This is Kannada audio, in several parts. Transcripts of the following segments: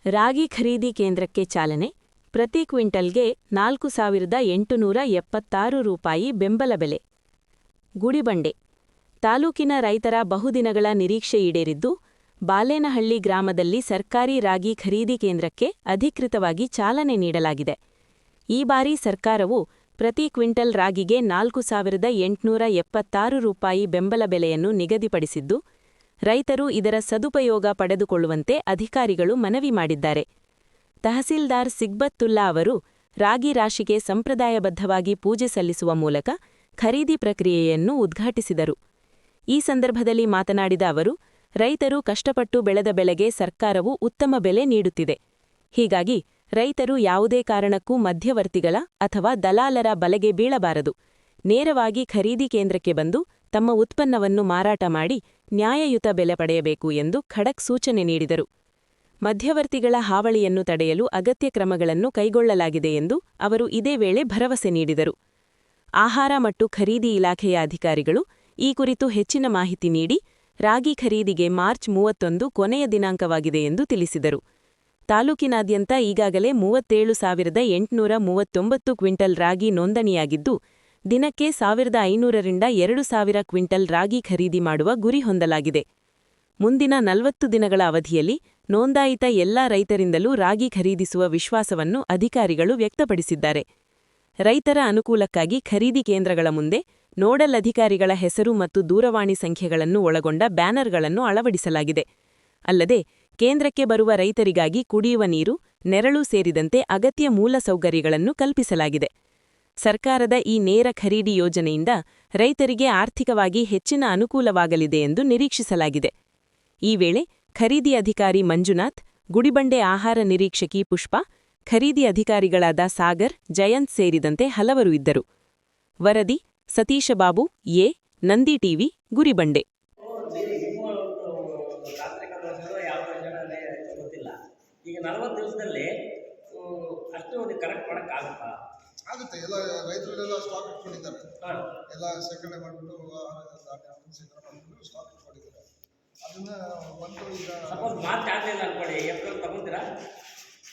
ರಾಗಿ ಖರೀದಿ ಕೇಂದ್ರಕ್ಕೆ ಚಾಲನೆ. ಪ್ರತಿ ಕ್ವಿಂಟಲ್ಗೆ 4,876 ರೂಪಾಯಿ ಬೆಂಬಲ ಬೆಲೆ. ಗುಡಿಬಂಡೆ ತಾಲೂಕಿನ ರೈತರ ಬಹುದಿನಗಳ ನಿರೀಕ್ಷೆ ಈಡೇರಿದ್ದು, ಬಾಲೇನಹಳ್ಳಿ ಗ್ರಾಮದಲ್ಲಿ ಸರ್ಕಾರಿ ರಾಗಿ ಖರೀದಿ ಕೇಂದ್ರಕ್ಕೆ ಅಧಿಕೃತವಾಗಿ ಚಾಲನೆ ನೀಡಲಾಗಿದೆ. ಈ ಬಾರಿ ಸರ್ಕಾರವು ಪ್ರತಿ ಕ್ವಿಂಟಲ್ ರಾಗಿಗೆ 4,876 ರೂಪಾಯಿ ಬೆಂಬಲ ಬೆಲೆಯನ್ನು ನಿಗದಿಪಡಿಸಿದ್ದು, ರೈತರು ಇದರ ಸದುಪಯೋಗ ಪಡೆದುಕೊಳ್ಳುವಂತೆ ಅಧಿಕಾರಿಗಳು ಮನವಿ ಮಾಡಿದ್ದಾರೆ. ತಹಸೀಲ್ದಾರ್ ಸಿಗ್ಬತ್ತುಲ್ಲಾ ಅವರು ರಾಗಿ ರಾಶಿಗೆ ಸಂಪ್ರದಾಯಬದ್ಧವಾಗಿ ಪೂಜೆ ಸಲ್ಲಿಸುವ ಮೂಲಕ ಖರೀದಿ ಪ್ರಕ್ರಿಯೆಯನ್ನು ಉದ್ಘಾಟಿಸಿದರು. ಈ ಸಂದರ್ಭದಲ್ಲಿ ಮಾತನಾಡಿದ ಅವರು, ರೈತರು ಕಷ್ಟಪಟ್ಟು ಬೆಳೆದ ಬೆಳೆಗೆ ಸರ್ಕಾರವು ಉತ್ತಮ ಬೆಲೆ ನೀಡುತ್ತಿದೆ. ಹೀಗಾಗಿ ರೈತರು ಯಾವುದೇ ಕಾರಣಕ್ಕೂ ಮಧ್ಯವರ್ತಿಗಳ ಅಥವಾ ದಲಾಲರ ಬಲೆಗೆ ಬೀಳಬಾರದು. ನೇರವಾಗಿ ಖರೀದಿ ಕೇಂದ್ರಕ್ಕೆ ಬಂದು ತಮ್ಮ ಉತ್ಪನ್ನವನ್ನು ಮಾರಾಟ ಮಾಡಿ ನ್ಯಾಯಯುತ ಬೆಲೆ ಪಡೆಯಬೇಕು ಎಂದು ಖಡಕ್ ಸೂಚನೆ ನೀಡಿದರು. ಮಧ್ಯವರ್ತಿಗಳ ಹಾವಳಿಯನ್ನು ತಡೆಯಲು ಅಗತ್ಯ ಕ್ರಮಗಳನ್ನು ಕೈಗೊಳ್ಳಲಾಗಿದೆ ಎಂದು ಅವರು ಇದೇ ವೇಳೆ ಭರವಸೆ ನೀಡಿದರು. ಆಹಾರ ಮತ್ತು ಖರೀದಿ ಇಲಾಖೆಯ ಅಧಿಕಾರಿಗಳು ಈ ಕುರಿತು ಹೆಚ್ಚಿನ ಮಾಹಿತಿ ನೀಡಿ, ರಾಗಿ ಖರೀದಿಗೆ ಮಾರ್ಚ್ 31 ಕೊನೆಯ ದಿನಾಂಕವಾಗಿದೆ ಎಂದು ತಿಳಿಸಿದರು. ತಾಲೂಕಿನಾದ್ಯಂತ ಈಗಾಗಲೇ 37,839 ಕ್ವಿಂಟಲ್ ರಾಗಿ ನೋಂದಣಿಯಾಗಿದ್ದು, ದಿನಕ್ಕೆ 1,500 ರಿಂದ 2,000 ಕ್ವಿಂಟಲ್ ರಾಗಿ ಖರೀದಿ ಮಾಡುವ ಗುರಿ ಹೊಂದಲಾಗಿದೆ. ಮುಂದಿನ 40 ದಿನಗಳ ಅವಧಿಯಲ್ಲಿ ನೋಂದಾಯಿತ ಎಲ್ಲಾ ರೈತರಿಂದಲೂ ರಾಗಿ ಖರೀದಿಸುವ ವಿಶ್ವಾಸವನ್ನು ಅಧಿಕಾರಿಗಳು ವ್ಯಕ್ತಪಡಿಸಿದ್ದಾರೆ. ರೈತರ ಅನುಕೂಲಕ್ಕಾಗಿ ಖರೀದಿ ಕೇಂದ್ರಗಳ ಮುಂದೆ ನೋಡಲ್ ಅಧಿಕಾರಿಗಳ ಹೆಸರು ಮತ್ತು ದೂರವಾಣಿ ಸಂಖ್ಯೆಗಳನ್ನು ಒಳಗೊಂಡ ಬ್ಯಾನರ್ಗಳನ್ನು ಅಳವಡಿಸಲಾಗಿದೆ. ಅಲ್ಲದೆ ಕೇಂದ್ರಕ್ಕೆ ಬರುವ ರೈತರಿಗಾಗಿ ಕುಡಿಯುವ ನೀರು, ನೆರಳು ಸೇರಿದಂತೆ ಅಗತ್ಯ ಮೂಲಸೌಕರ್ಯಗಳನ್ನು ಕಲ್ಪಿಸಲಾಗಿದೆ. ಸರ್ಕಾರದ ಈ ನೇರ ಖರೀದಿ ಯೋಜನೆಯಿಂದ ರೈತರಿಗೆ ಆರ್ಥಿಕವಾಗಿ ಹೆಚ್ಚಿನ ಅನುಕೂಲವಾಗಲಿದೆ ಎಂದು ನಿರೀಕ್ಷಿಸಲಾಗಿದೆ. ಈ ವೇಳೆ ಖರೀದಿ ಅಧಿಕಾರಿ ಮಂಜುನಾಥ್, ಗುಡಿಬಂಡೆ ಆಹಾರ ನಿರೀಕ್ಷಕಿ ಪುಷ್ಪಾ, ಖರೀದಿ ಅಧಿಕಾರಿಗಳಾದ ಸಾಗರ್, ಜಯಂತ್ ಸೇರಿದಂತೆ ಹಲವರು ಇದ್ದರು. ವರದಿ ಸತೀಶಬಾಬು, ಎ, ನಂದಿ ಟಿವಿ, ಗುಡಿಬಂಡೆ. ಈಗ 40 ದಿವಸದಲ್ಲಿ ಅಷ್ಟು ಕರೆಕ್ಟ್ ಮಾಡೋಕ್ಕಾಗುತ್ತಾ? ಆಗುತ್ತೆ. ಎಲ್ಲ ರೈತರೆಲ್ಲ ಸ್ಟಾಕ್ ಇಟ್ಕೊಂಡಿದ್ದಾರೆ. ಎಲ್ಲ ಶೇಖರಣೆ ಮಾಡಿಬಿಟ್ಟು ಸ್ಟಾಕ್ ಇಟ್ಕೊಂಡಿದ್ದಾರೆ. ಅದನ್ನ ಬಂದು ಈಗ ಸಪೋಸ್ ಮಾರ್ಚ್ ಆಗಲಿಲ್ಲ ಅನ್ಕೊಳ್ಳಿ, ಏಪ್ರಿಲ್ ತಗೊಂತೀರಾ?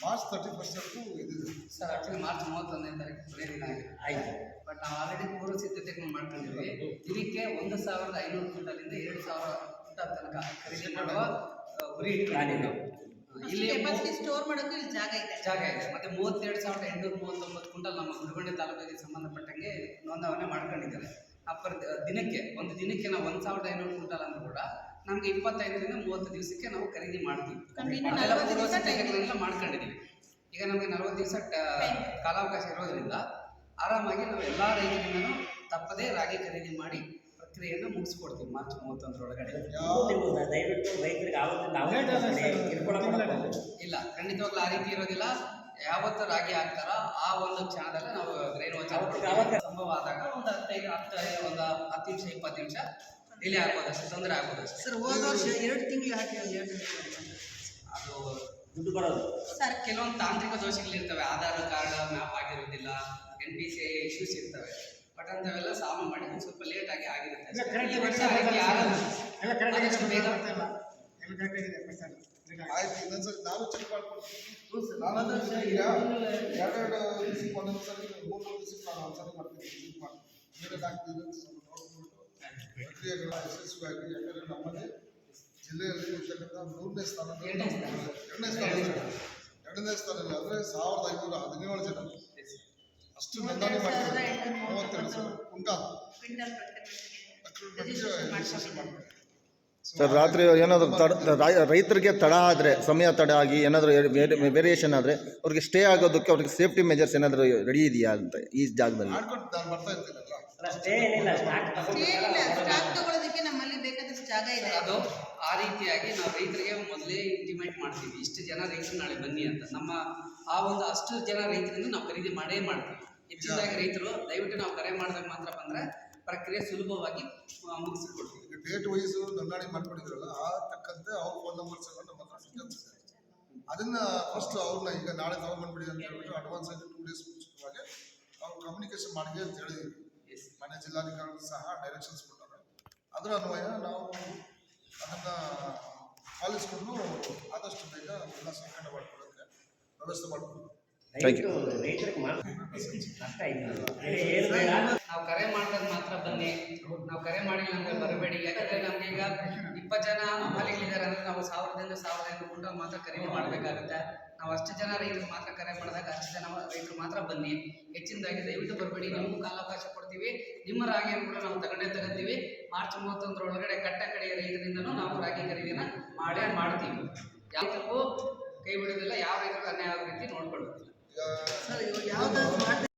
ಮಾರ್ಚ್ 31 ಇದಿದೆ ಸರ್. ಆ್ಯಕ್ಚುಲಿ ಮಾರ್ಚ್ 31ನೇ ತಾರೀಕು ಕೊನೆ ದಿನ ಆಗಿದೆ. ಆಯಿತು. ಬಟ್ ನಾವು ಆಲ್ರೆಡಿ ಪೂರ್ವ ಸಿದ್ಧತೆಗಳನ್ನು ಮಾಡ್ಕೊಂಡಿದ್ವಿ. ಇದಕ್ಕೆ 1,500 ಕ್ವಿಂಟಲಿಂದ 2,000 ಕ್ವಿಂಟಲ್ ತನಕ ಖರೀದಿ ಮಾಡುವ ಗುರಿ ಇಟ್ಕೊಂಡಿದ್ದೀವಿ. ಇಲ್ಲಿ ಸ್ಟೋರ್ ಮಾಡೋಕೆ ಇಲ್ಲಿ ಜಾಗ ಇದೆ. ಮತ್ತೆ 32,839 ಕ್ವಿಂಟಲ್ ನಮ್ಮ ಗುಡಿಬಂಡೆ ತಾಲೂಕಿಗೆ ಸಂಬಂಧಪಟ್ಟಂಗೆ ನೋಂದಾವಣೆ ಮಾಡ್ಕೊಂಡಿದ್ದಾರೆ. ಒಂದು ದಿನಕ್ಕೆ ನಾವು 1,500 ಕ್ವಿಂಟಲ್ ಅಂದ್ರೂ ಕೂಡ ನಮಗೆ 25 ರಿಂದ 30 ದಿವಸಕ್ಕೆ ನಾವು ಖರೀದಿ ಮಾಡ್ತೀವಿ. ಪೂರ್ವ ಸಿದ್ಧತೆಗಳನ್ನೆಲ್ಲ ಮಾಡ್ಕೊಂಡಿದ್ದೀವಿ. ಈಗ ನಮಗೆ 40 ದಿವಸ ಕಾಲಾವಕಾಶ ಇರೋದ್ರಿಂದ ಆರಾಮಾಗಿ ನಾವು ಎಲ್ಲ ರೈತರಿಂದನೂ ತಪ್ಪದೇ ರಾಗಿ ಖರೀದಿ ಮಾಡಿ ಪ್ರಕ್ರಿಯೆಯನ್ನು ಮುಗಿಸ್ಕೊಡ್ತೀವಿ ಮಾರ್ಚ್ 31ರೊಳಗಡೆ. ದಯವಿಟ್ಟು ರೈತರಿಗೆ ಇಲ್ಲ, ಖಂಡಿತವಾಗ್ಲೂ ಆ ರೀತಿ ಇರೋದಿಲ್ಲ. ಯಾವತ್ತು ರಾಗಿ ಹಾಕ್ತಾರೋ ಆ ಒಂದು ಕ್ಷಣದಲ್ಲೇ ನಾವು ಗ್ರೈನ್ ಸಂಭವ ಆದಾಗ ಒಂದು 10 ನಿಮಿಷ 20 ನಿಮಿಷ ಡಿಲೇ ಆಗ್ಬೋದಷ್ಟೇ, ತೊಂದರೆ ಆಗ್ಬೋದಷ್ಟೇ. ಸರ್, ಹೋದ ವರ್ಷ 2 ತಿಂಗಳು ಹಾಕಿ ಅದು ದುಡ್ಡು ಬರೋದು ಸರ್ ಕೆಲವೊಂದು ತಾಂತ್ರಿಕ ದೋಷಗಳಿರ್ತವೆ. ಆಧಾರ್ ಕಾರ್ಡ್ ಮ್ಯಾಪ್ ಆಗಿರೋದಿಲ್ಲ, NPCI ಇಶ್ಯೂಸ್ ಇರ್ತವೆ. ಬಟ್ ಅಂಥವೆಲ್ಲ ಸಾಲ್ವ್ ಮಾಡಿ ಸ್ವಲ್ಪ ಲೇಟ್ ಆಗಿ ಆಗಿರುತ್ತೆ. ಈ ವರ್ಷ ಆಯ್ತು. ಇನ್ನೊಂದ್ಸರಿ ನಾವು ಚೆಕ್ ಮಾಡ್ಕೊಡ್ತೀವಿ. ಈಗ 2 ದಿವಸಕ್ಕೆ ಒಂದೊಂದ್ಸರಿ 3 ದಿವಸಕ್ಕೆ ನಾನು ಒಂದ್ಸರಿ ಮಾಡ್ತೀನಿ. ಚೆಕ್ ಮಾಡಿ ಏನೇನು ಆಗ್ತಿದೆ ನೋಡ್ಬಿಟ್ಟು ಪ್ರಕ್ರಿಯೆಗಳ ಯಶಸ್ವಿಯಾಗಿ. ಯಾಕಂದರೆ ನಮ್ಮಲ್ಲಿ ಜಿಲ್ಲೆಯಲ್ಲಿ ಇರ್ತಕ್ಕಂಥ 2ನೇ ಸ್ಥಾನ ಅಂದರೆ 1,517 ಜನ ಅಷ್ಟು ನೋಂದಣಿ ಮಾಡ್ತಾರೆ. 32,000 ಕ್ವಿಂಟಾಲ್ ಸರ್. ರಾತ್ರಿ ಏನಾದರೂ ರೈತರಿಗೆ ತಡ ಆದರೆ, ಸಮಯ ತಡ ಆಗಿ ಏನಾದರೂ ವೇರಿಯೇಷನ್ ಆದರೆ ಅವ್ರಿಗೆ ಸ್ಟೇ ಆಗೋದಕ್ಕೆ ಅವ್ರಿಗೆ ಸೇಫ್ಟಿ ಮೆಜರ್ಸ್ ಏನಾದರೂ ರೆಡಿ ಇದೆಯಾ ಅಂತ ಈ ಜಾಗದಲ್ಲಿ? ಮಾಡ್ಕೊಂಡು ನಾನು ಬರ್ತಾ ಇರ್ತೀನಲ್ಲ. ತಗೊಳ್ಳೋದಕ್ಕೆ ನಮ್ಮಲ್ಲಿ ಬೇಕಾದಷ್ಟು ಜಾಗ ಇದೆ. ಅದು ಆ ರೀತಿಯಾಗಿ ನಾವು ರೈತರಿಗೆ ಮೊದಲೇ ಇಂಟಿಮೇಟ್ ಮಾಡ್ತೀವಿ, ಇಷ್ಟು ಜನ ರೈತರು ನಾಳೆ ಬನ್ನಿ ಅಂತ. ನಮ್ಮ ಆ ಒಂದು ಅಷ್ಟು ಜನ ರೈತರಿಂದ ನಾವು ಖರೀದಿ ಮಾಡೇ ಮಾಡ್ತೀವಿ. ಹೆಚ್ಚಿನದಾಗಿ ರೈತರು ದಯವಿಟ್ಟು ನಾವು ಕರೆ ಮಾಡಿದಾಗ ಮಾತ್ರ ಬಂದರೆ ಪ್ರಕ್ರಿಯೆ ಸುಲಭವಾಗಿ ಮುಗಿಸಿಕೊಡ್ತೀವಿ. ಡೇಟ್ ವೈಸ್ ನೋಂದಣಿ ಮಾಡ್ಕೊಂಡಿದ್ರಲ್ಲ, ಆ ತಕ್ಕಂತೆ ಅವ್ರ ಫೋನ್ ನಂಬರ್ಸ್ ಎಲ್ಲ ನಮ್ಮ ಹತ್ರ ಸಿಗುತ್ತೆ. ಅದನ್ನ ಫಸ್ಟ್ ಅವ್ರನ್ನ ಈಗ ನಾಳೆ ತಗೊಂಡ್ಬಂದ್ಬಿಡಿ ಅಂತ ಹೇಳ್ಬಿಟ್ಟು ಅಡ್ವಾನ್ಸ್ ಆಗಿ 2 ಡೇಸ್ ಮುಂಚಿತವಾಗಿ ಅವ್ರು ಕಮ್ಯುನಿಕೇಶನ್ ಮಾಡಿ ಅಂತ ಹೇಳಿದ್ವಿ. ಮನೆ ಜಿಲ್ಲಾಧಿಕಾರಿಗಳು ಸಹ ಡೈರೆಕ್ಷನ್ಸ್ ಕೊಟ್ಟಾರೆ. ಅದರ ಅನ್ವಯ ನಾವು ಅದನ್ನು ಪಾಲಿಸ್ಕೊಂಡು ಆದಷ್ಟು ಬೇಗ ಎಲ್ಲ ಸಂಕಟ ಮಾಡ್ಕೊಳ್ಳೋಕ್ಕೆ ವ್ಯವಸ್ಥೆ ಮಾಡ್ಕೊಂಡು Thank you. ರೈತರಿಗೆ ಮಾತ್ರ ನಷ್ಟ ಆಯ್ತು ಏನು ಬೇಡ. ನಾವು ಕರೆ ಮಾಡಿದಾಗ ಮಾತ್ರ ಬನ್ನಿ, ನಾವು ಕರೆ ಮಾಡಿಲ್ಲ ಅಂದ್ರೆ ಬರಬೇಡಿ. ಯಾಕಂದ್ರೆ ನಮ್ಗೆ ಈಗ 20 ಜನ ಮಾಲಿಗಳಿದ್ದಾರೆ ಅಂದ್ರೆ ನಾವು 1000ದಿಂದ 1500 ಕ್ವಿಂಟಲ್ ಮಾತ್ರ ಖರೀದಿ ಮಾಡಬೇಕಾಗುತ್ತೆ. ನಾವು ಅಷ್ಟು ಜನ ರೈತರು ಮಾತ್ರ ಕರೆ ಮಾಡಿದಾಗ ಅಷ್ಟು ಜನ ರೈತರು ಮಾತ್ರ ಬನ್ನಿ. ಹೆಚ್ಚಿನದಾಗಿ ದಯವಿಟ್ಟು ಬರಬೇಡಿ. ನಿಮಗೂ ಕಾಲಾವಕಾಶ ಕೊಡ್ತೀವಿ. ನಿಮ್ಮ ರಾಗಿಯನ್ನು ಕೂಡ ನಾವು ತಗೊಂತೀವಿ. ಮಾರ್ಚ್ 31 ಕಟ್ಟ ಕಡೆಯ ರೈತರಿಂದನೂ ನಾವು ರಾಗಿ ಖರೀದಿನ ಮಾಡ್ತೀವಿ. ಯಾವುದಕ್ಕೂ ಕೈ ಬಿಡೋದಿಲ್ಲ, ಯಾವ ರೈತರಿಗೂ ಅನ್ಯಾಯ ಆಗೋ ರೀತಿ ನೋಡ್ಕೊಳ್ಳೋದಿಲ್ಲ. ಸರ್ ಇವಾಗ ಯಾವ್ದಾದ್ರು